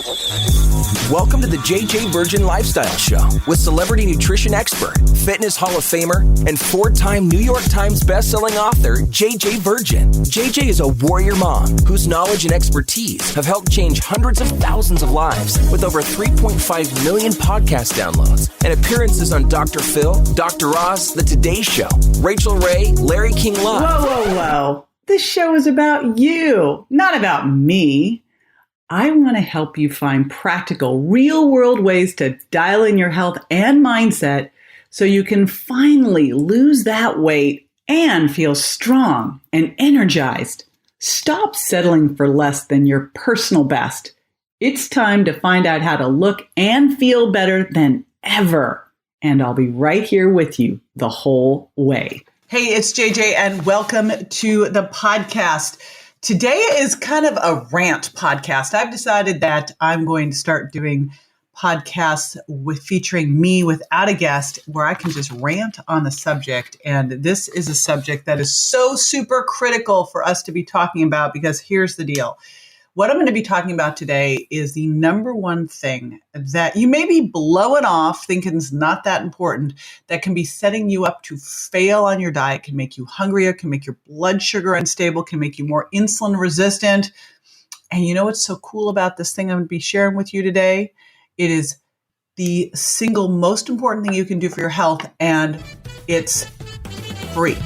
Welcome to the JJ Virgin Lifestyle Show with celebrity nutrition expert, fitness Hall of Famer, and four-time New York Times bestselling author, JJ Virgin. JJ is a warrior mom whose knowledge and expertise have helped change hundreds of thousands of lives with over 3.5 million podcast downloads and appearances on Dr. Phil, Dr. Oz, The Today Show, Rachel Ray, Larry King Live. Whoa. This show is about you, not about me. I want to help you find practical, real-world ways to dial in your health and mindset so you can finally lose that weight and feel strong and energized. Stop settling for less than your personal best. It's time to find out how to look and feel better than ever. And I'll be right here with you the whole way. Hey, it's JJ, and welcome to the podcast. Today is kind of a rant podcast. I've decided that I'm going to start doing podcasts featuring me without a guest where I can just rant on the subject. And this is a subject that is so super critical for us to be talking about because here's the deal. What I'm going to be talking about today is the number one thing that you may be blowing off thinking is not that important that can be setting you up to fail on your diet, can make you hungrier, can make your blood sugar unstable, can make you more insulin resistant. And you know what's so cool about this thing I'm going to be sharing with you today? It is the single most important thing you can do for your health, and it's free.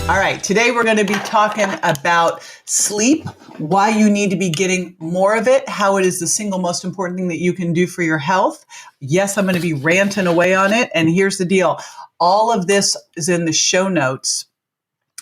All right, today we're going to be talking about sleep, why you need to be getting more of it, how it is the single most important thing that you can do for your health. Yes, I'm going to be ranting away on it. And here's the deal. All of this is in the show notes.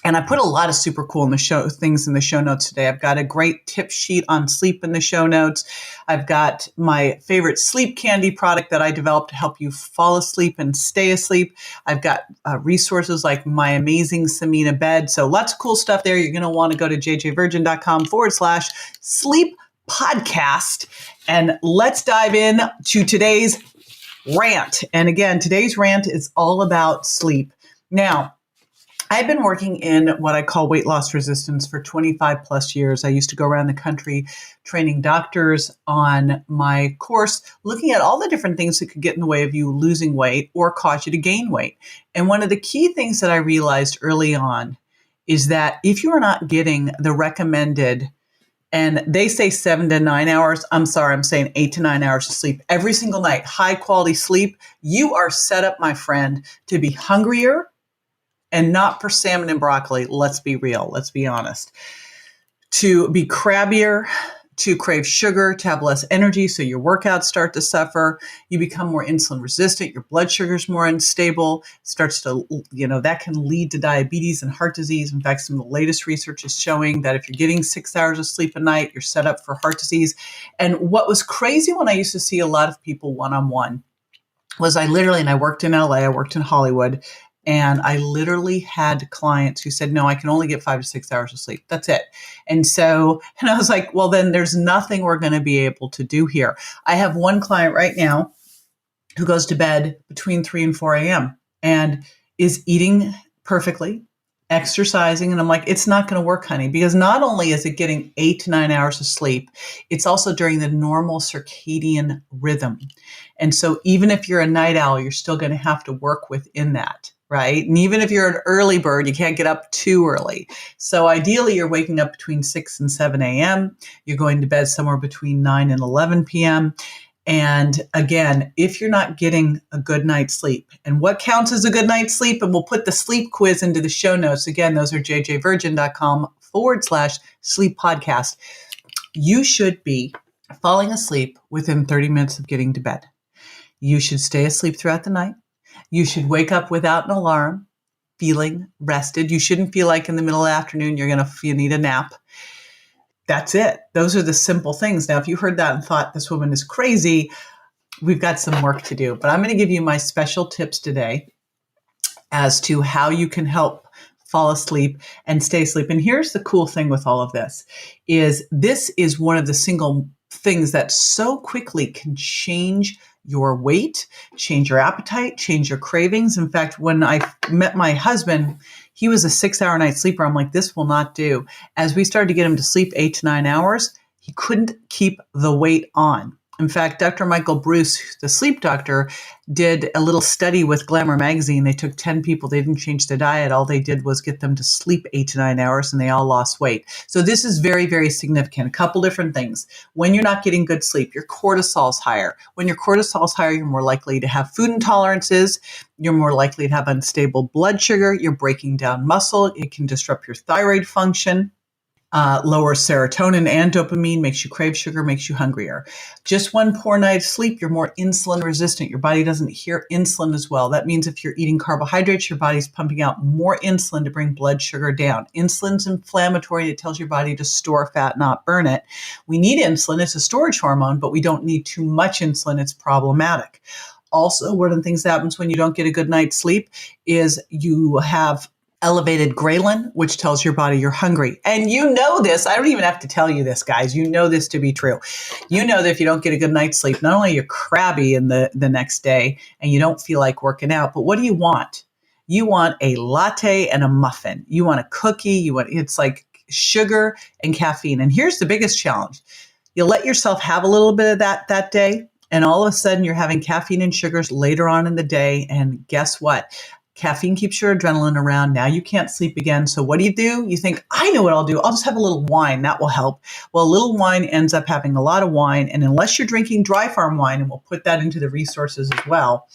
And I put a lot of super cool things in the show notes today. I've got a great tip sheet on sleep in the show notes. I've got my favorite sleep candy product that I developed to help you fall asleep and stay asleep. I've got resources like my amazing Samina bed. So lots of cool stuff there. You're going to want to go to jjvirgin.com/sleep podcast. And let's dive in to today's rant. And again, today's rant is all about sleep. Now, I've been working in what I call weight loss resistance for 25 plus years. I used to go around the country training doctors on my course, looking at all the different things that could get in the way of you losing weight or cause you to gain weight. And one of the key things that I realized early on is that if you are not getting the recommended, and they say 7 to 9 hours, I'm saying 8 to 9 hours of sleep every single night, high quality sleep, you are set up, my friend, to be hungrier, and not for salmon and broccoli. Let's be real. Let's be honest. To be crabbier, to crave sugar, to have less energy, so your workouts start to suffer. You become more insulin resistant. Your blood sugar is more unstable. Starts to, that can lead to diabetes and heart disease. In fact, some of the latest research is showing that if you're getting 6 hours of sleep a night, you're set up for heart disease. And what was crazy when I used to see a lot of people one-on-one was I worked in LA, I worked in Hollywood, and I literally had clients who said, no, I can only get 5 to 6 hours of sleep. That's it. And I was like, well, then there's nothing we're going to be able to do here. I have one client right now who goes to bed between 3 and 4 a.m. and is eating perfectly, exercising. And I'm like, it's not going to work, honey, because not only is it getting 8 to 9 hours of sleep, it's also during the normal circadian rhythm. And so even if you're a night owl, you're still going to have to work within that. Right? And even if you're an early bird, you can't get up too early. So ideally, you're waking up between 6 and 7 a.m. You're going to bed somewhere between 9 and 11 p.m. And again, if you're not getting a good night's sleep, and what counts as a good night's sleep, and we'll put the sleep quiz into the show notes. Again, those are jjvirgin.com/sleep podcast. You should be falling asleep within 30 minutes of getting to bed. You should stay asleep throughout the night. You should wake up without an alarm, feeling rested. You shouldn't feel like in the middle of the afternoon you need a nap. That's it. Those are the simple things. Now, if you heard that and thought this woman is crazy, we've got some work to do. But I'm going to give you my special tips today as to how you can help fall asleep and stay asleep. And here's the cool thing with all of this is one of the single things that so quickly can change your weight, change your appetite, change your cravings. In fact, when I met my husband, he was a 6-hour night sleeper. I'm like, this will not do. As we started to get him to sleep 8 to 9 hours, He couldn't keep the weight on. In fact, Dr. Michael Bruce, the sleep doctor, did a little study with Glamour magazine. They took 10 people. They didn't change their diet. All they did was get them to sleep 8 to 9 hours, and they all lost weight. So this is very, very significant. A couple different things. When you're not getting good sleep, your cortisol is higher. When your cortisol is higher, you're more likely to have food intolerances. You're more likely to have unstable blood sugar. You're breaking down muscle. It can disrupt your thyroid function. Lowers serotonin and dopamine, makes you crave sugar, makes you hungrier. Just one poor night of sleep, you're more insulin resistant. Your body doesn't hear insulin as well. That means if you're eating carbohydrates, your body's pumping out more insulin to bring blood sugar down. Insulin's inflammatory. It tells your body to store fat, not burn it. We need insulin. It's a storage hormone, but we don't need too much insulin. It's problematic. Also, one of the things that happens when you don't get a good night's sleep is you have elevated ghrelin, which tells your body you're hungry. And you know this. I don't even have to tell you this, guys. You know this to be true. You know that if you don't get a good night's sleep, not only are you crabby in the next day and you don't feel like working out, but what do you want? You want a latte and a muffin. You want a cookie. It's like sugar and caffeine. And here's the biggest challenge. You let yourself have a little bit of that day, and all of a sudden you're having caffeine and sugars later on in the day. And guess what? Caffeine keeps your adrenaline around. Now you can't sleep again. So what do? You think, I know what I'll do. I'll just have a little wine. That will help. Well, a little wine ends up having a lot of wine. And unless you're drinking dry farm wine, and we'll put that into the resources as well,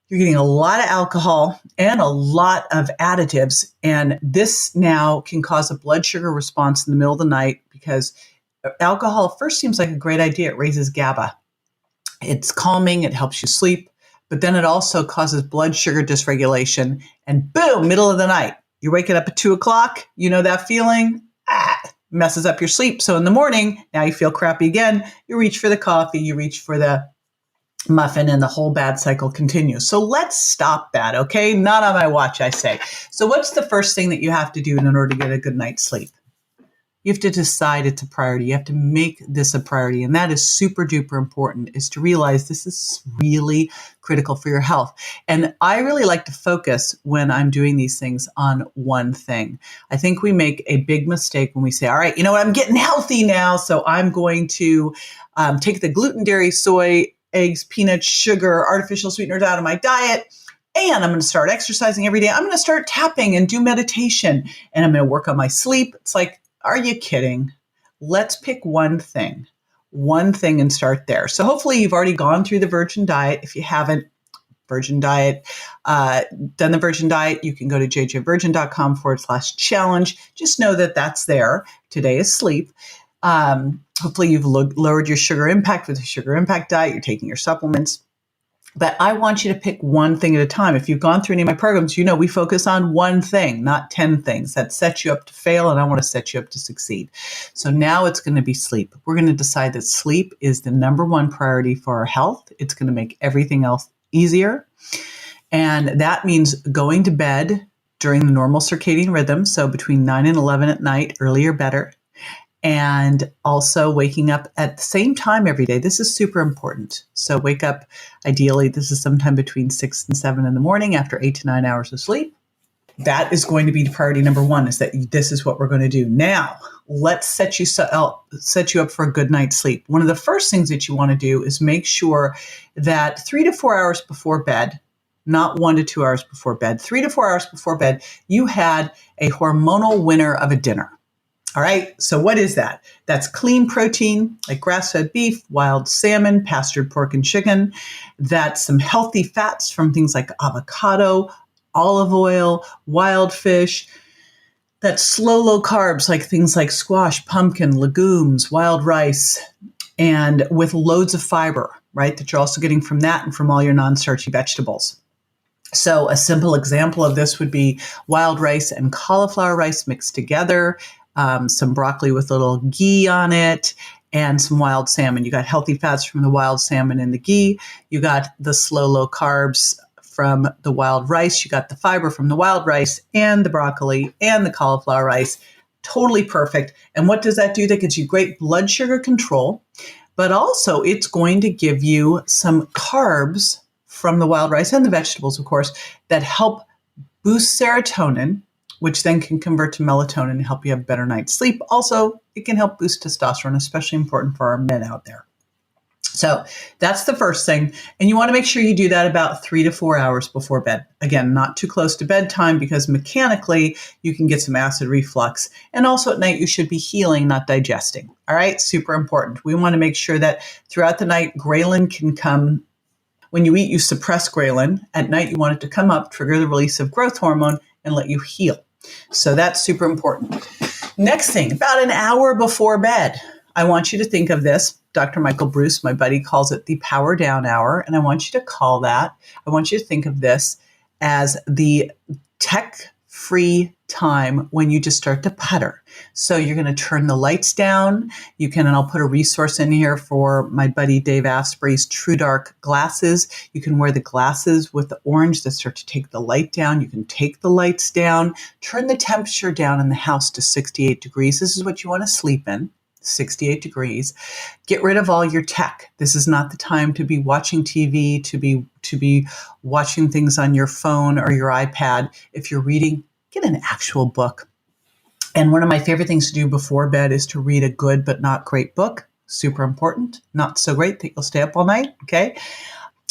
you're getting a lot of alcohol and a lot of additives. And this now can cause a blood sugar response in the middle of the night, because alcohol first seems like a great idea. It raises GABA. It's calming. It helps you sleep. But then it also causes blood sugar dysregulation, and boom, middle of the night, you're waking up at 2 o'clock. You know that feeling? Messes up your sleep. So in the morning, now you feel crappy again. You reach for the coffee, you reach for the muffin, and the whole bad cycle continues. So let's stop that, okay? Not on my watch, I say. So what's the first thing that you have to do in order to get a good night's sleep? You have to decide it's a priority. You have to make this a priority. And that is super duper important, is to realize this is really critical for your health. And I really like to focus when I'm doing these things on one thing. I think we make a big mistake when we say, all right, you know what, I'm getting healthy now, so I'm going to take the gluten, dairy, soy, eggs, peanuts, sugar, artificial sweeteners out of my diet. And I'm going to start exercising every day. I'm going to start tapping and do meditation. And I'm going to work on my sleep. It's like, are you kidding? Let's pick one thing and start there. So hopefully you've already gone through the Virgin Diet. If you haven't, Virgin Diet, done the Virgin Diet, you can go to jjvirgin.com/challenge. Just know that that's there. Today is sleep. Hopefully you've lowered your sugar impact with the sugar impact diet. You're taking your supplements. But I want you to pick one thing at a time. If you've gone through any of my programs, you know we focus on one thing, not 10 things. That sets you up to fail, and I want to set you up to succeed. So now it's going to be sleep. We're going to decide that sleep is the number one priority for our health. It's going to make everything else easier. And that means going to bed during the normal circadian rhythm, so between 9 and 11 at night, earlier better. And also waking up at the same time every day. This is super important. So wake up, ideally, this is sometime between 6 and 7 in the morning after 8 to 9 hours of sleep. That is going to be priority number one, is that this is what we're going to do. Now, let's set you up for a good night's sleep. One of the first things that you want to do is make sure that 3 to 4 hours before bed, not 1 to 2 hours before bed, 3 to 4 hours before bed, you had a hormonal winner of a dinner. All right, so what is that? That's clean protein, like grass-fed beef, wild salmon, pastured pork and chicken. That's some healthy fats from things like avocado, olive oil, wild fish. That's slow, low carbs, like things like squash, pumpkin, legumes, wild rice, and with loads of fiber, right? That you're also getting from that and from all your non-starchy vegetables. So a simple example of this would be wild rice and cauliflower rice mixed together. Some broccoli with a little ghee on it, and some wild salmon. You got healthy fats from the wild salmon and the ghee. You got the slow, low carbs from the wild rice. You got the fiber from the wild rice and the broccoli and the cauliflower rice. Totally perfect. And what does that do? That gives you great blood sugar control, but also it's going to give you some carbs from the wild rice and the vegetables, of course, that help boost serotonin, which then can convert to melatonin and help you have a better night's sleep. Also, it can help boost testosterone, especially important for our men out there. So that's the first thing. And you want to make sure you do that about 3 to 4 hours before bed. Again, not too close to bedtime because mechanically you can get some acid reflux. And also at night, you should be healing, not digesting. All right. Super important. We want to make sure that throughout the night, ghrelin can come. When you eat, you suppress ghrelin. At night, you want it to come up, trigger the release of growth hormone, and let you heal. So that's super important. Next thing, about an hour before bed, I want you to think of this. Dr. Michael Bruce, my buddy, calls it the power down hour. And I want you to think of this as the tech-free time when you just start to putter. So you're going to turn the lights down. And I'll put a resource in here for my buddy Dave Asprey's True Dark glasses. You can wear the glasses with the orange that start to take the light down. You can take the lights down, turn the temperature down in the house to 68 degrees. This is what you want to sleep in. 68 degrees. Get rid of all your tech. This is not the time to be watching TV, to be watching things on your phone or your iPad. If you're reading, get an actual book. And one of my favorite things to do before bed is to read a good but not great book. Super important. Not so great that you'll stay up all night. Okay.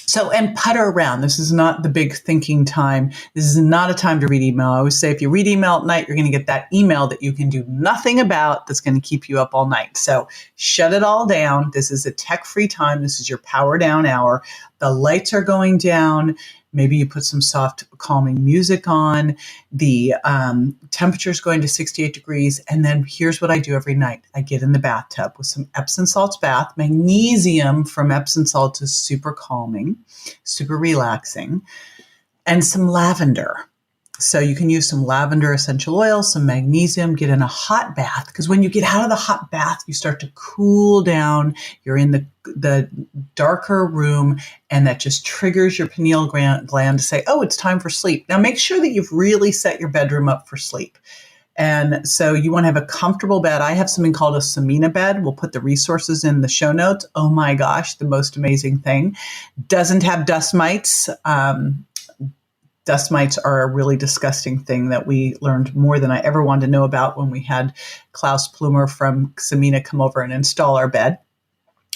So, and putter around. This is not the big thinking time. This is not a time to read email. I always say if you read email at night, you're going to get that email that you can do nothing about that's going to keep you up all night. So shut it all down. This is a tech-free time. This is your power down hour. The lights are going down. Maybe you put some soft calming music on. The temperature is going to 68 degrees. And then here's what I do every night. I get in the bathtub with some Epsom salts bath. Magnesium from Epsom salts is super calming, super relaxing, and some lavender. So you can use some lavender essential oil, some magnesium, get in a hot bath. Because when you get out of the hot bath, you start to cool down. You're in the darker room, and that just triggers your pineal gland to say, oh, it's time for sleep. Now make sure that you've really set your bedroom up for sleep. And so you want to have a comfortable bed. I have something called a Samina bed. We'll put the resources in the show notes. Oh my gosh, the most amazing thing. Doesn't have dust mites. Dust mites are a really disgusting thing that we learned more than I ever wanted to know about when we had Klaus Plumer from Samina come over and install our bed.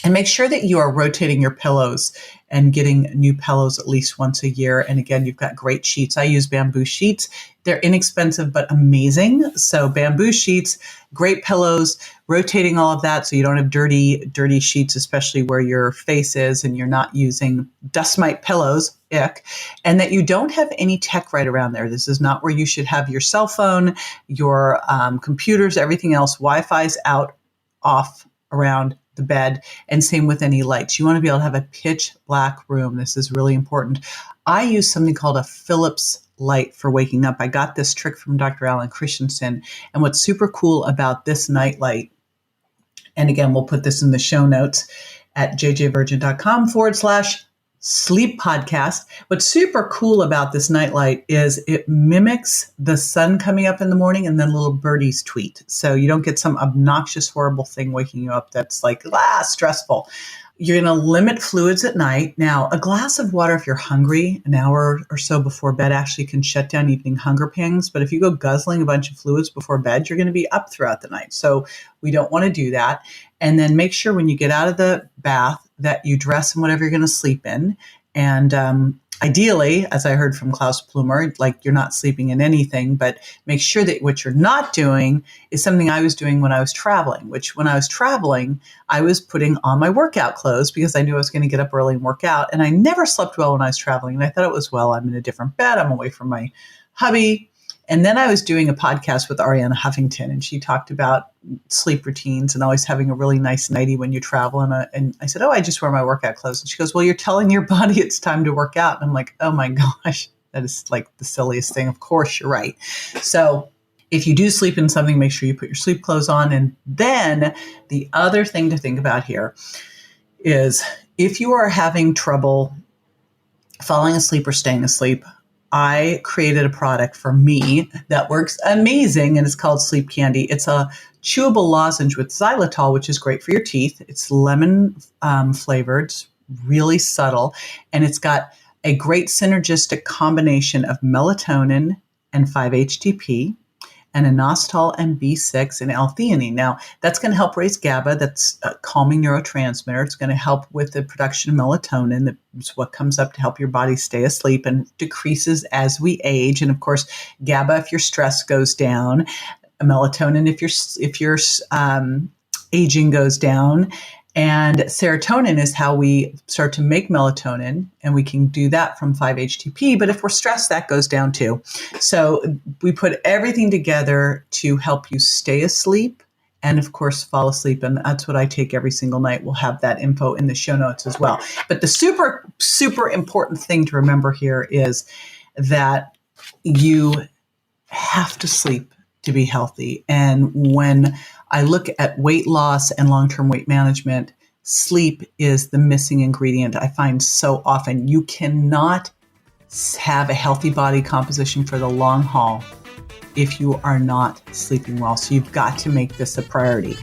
And make sure that you are rotating your pillows and getting new pillows at least once a year. And again, you've got great sheets. I use bamboo sheets. They're inexpensive, but amazing. So bamboo sheets, great pillows, rotating all of that so you don't have dirty sheets, especially where your face is and you're not using dust mite pillows, ick, and that you don't have any tech right around there. This is not where you should have your cell phone, your computers, everything else. Wi-Fi's out, off, around the bed, and same with any lights. You want to be able to have a pitch black room. This is really important. I use something called a Philips light for waking up. I got this trick from Dr. Alan Christensen. And what's super cool about this night light, and again, we'll put this in the show notes at jjvirgin.com/sleep podcast. What's super cool about this nightlight is it mimics the sun coming up in the morning and then little birdies tweet. So you don't get some obnoxious, horrible thing waking you up that's like, stressful. You're going to limit fluids at night. Now, a glass of water, if you're hungry, an hour or so before bed actually can shut down evening hunger pangs. But if you go guzzling a bunch of fluids before bed, you're going to be up throughout the night. So we don't want to do that. And then make sure when you get out of the bath that you dress in whatever you're going to sleep in. And ideally, as I heard from Klaus Plumer, like you're not sleeping in anything, but make sure that what you're not doing is something I was doing when I was traveling, which when I was traveling, I was putting on my workout clothes because I knew I was going to get up early and work out. And I never slept well when I was traveling. And I thought it was, well, I'm in a different bed. I'm away from my hubby. And then I was doing a podcast with Ariana Huffington, and she talked about sleep routines and always having a really nice nightie when you travel. And I said, oh, I just wear my workout clothes. And she goes, well, you're telling your body it's time to work out. And I'm like, oh my gosh, that is like the silliest thing. Of course, you're right. So if you do sleep in something, make sure you put your sleep clothes on. And then the other thing to think about here is if you are having trouble falling asleep or staying asleep, I created a product for me that works amazing, and it's called Sleep Candy. It's a chewable lozenge with xylitol, which is great for your teeth. It's lemon flavored, really subtle, and it's got a great synergistic combination of melatonin and 5-HTP. and inositol and B6 and L-theanine. Now, that's going to help raise GABA. That's a calming neurotransmitter. It's going to help with the production of melatonin. That's what comes up to help your body stay asleep and decreases as we age. And of course, GABA if your stress goes down, melatonin if your aging goes down. And serotonin is how we start to make melatonin, and we can do that from 5-HTP. But if we're stressed, that goes down too. So we put everything together to help you stay asleep and, of course, fall asleep. And that's what I take every single night. We'll have that info in the show notes as well. But the super, super important thing to remember here is that you have to sleep to be healthy. And when I look at weight loss and long-term weight management, sleep is the missing ingredient. I find so often you cannot have a healthy body composition for the long haul if you are not sleeping well. So you've got to make this a priority.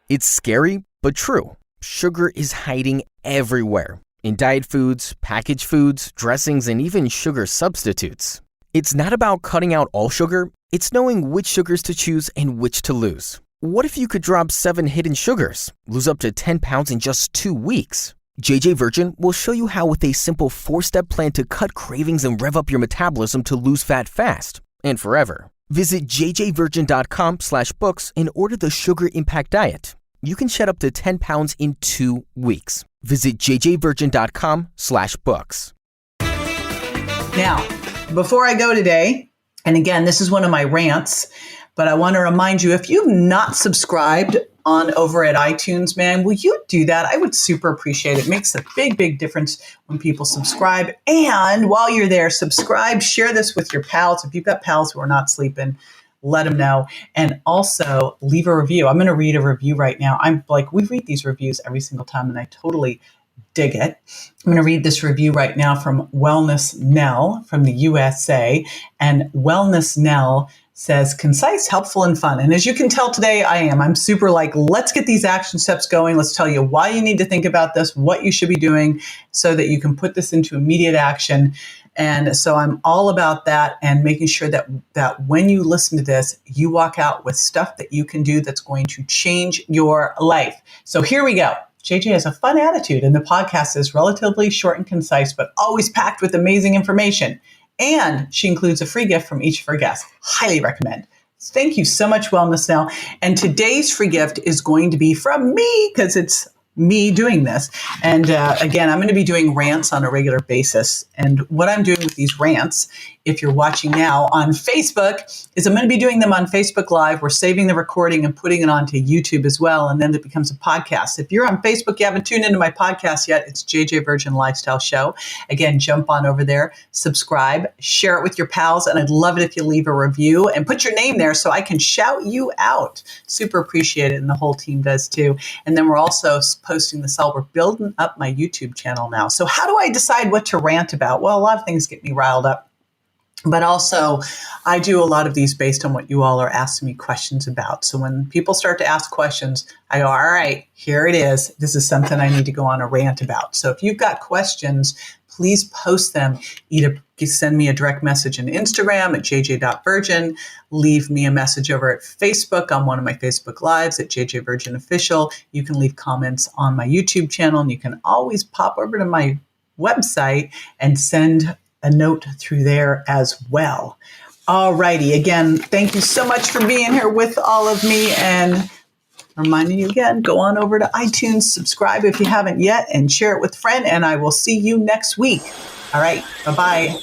It's scary, but true. Sugar is hiding everywhere. In diet foods, packaged foods, dressings, and even sugar substitutes. It's not about cutting out all sugar, it's knowing which sugars to choose and which to lose. What if you could drop 7 hidden sugars, lose up to 10 pounds in just 2 weeks? JJ Virgin will show you how with a simple 4-step plan to cut cravings and rev up your metabolism to lose fat fast and forever. Visit jjvirgin.com/books and order the Sugar Impact Diet. You can shed up to 10 pounds in 2 weeks. Visit jjvirgin.com/books. Now, before I go today, and again, this is one of my rants, but I want to remind you, if you've not subscribed on over at iTunes, man, will you do that? I would super appreciate it. It makes a big, big difference when people subscribe. And while you're there, subscribe, share this with your pals. If you've got pals who are not sleeping, let them know. And also leave a review. I'm going to read a review right now. We read these reviews every single time, and I totally dig it. I'm going to read this review right now from Wellness Nell from the USA. And Wellness Nell says, concise, helpful, and fun. And as you can tell today, I'm super let's get these action steps going. Let's tell you why you need to think about this, what you should be doing so that you can put this into immediate action. And so I'm all about that and making sure that when you listen to this, you walk out with stuff that you can do that's going to change your life. So here we go. JJ has a fun attitude, and the podcast is relatively short and concise, but always packed with amazing information. And she includes a free gift from each of her guests. Highly recommend. Thank you so much, Wellness Now. And today's free gift is going to be from me because it's me doing this. And again, I'm going to be doing rants on a regular basis. And what I'm doing with these rants, if you're watching now on Facebook, is I'm going to be doing them on Facebook Live. We're saving the recording and putting it onto YouTube as well. And then it becomes a podcast. If you're on Facebook, you haven't tuned into my podcast yet, it's JJ Virgin Lifestyle Show. Again, jump on over there, subscribe, share it with your pals. And I'd love it if you leave a review and put your name there so I can shout you out. Super appreciate it. And the whole team does too. And then we're also posting this all. We're building up my YouTube channel now. So how do I decide what to rant about? Well, a lot of things get me riled up. But also, I do a lot of these based on what you all are asking me questions about. So when people start to ask questions, I go, all right, here it is. This is something I need to go on a rant about. So if you've got questions, please post them. Either send me a direct message on Instagram at jj.virgin, leave me a message over at Facebook on one of my Facebook Lives at JJ Virgin Official. You can leave comments on my YouTube channel, and you can always pop over to my website and send a note through there as well. All righty. Again, thank you so much for being here with all of me. And reminding you again, go on over to iTunes, subscribe if you haven't yet, and share it with a friend. And I will see you next week. All right. Bye-bye.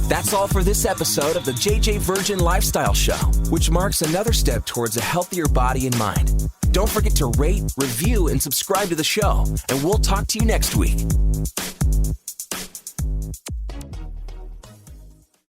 That's all for this episode of the JJ Virgin Lifestyle Show, which marks another step towards a healthier body and mind. Don't forget to rate, review, and subscribe to the show, and we'll talk to you next week.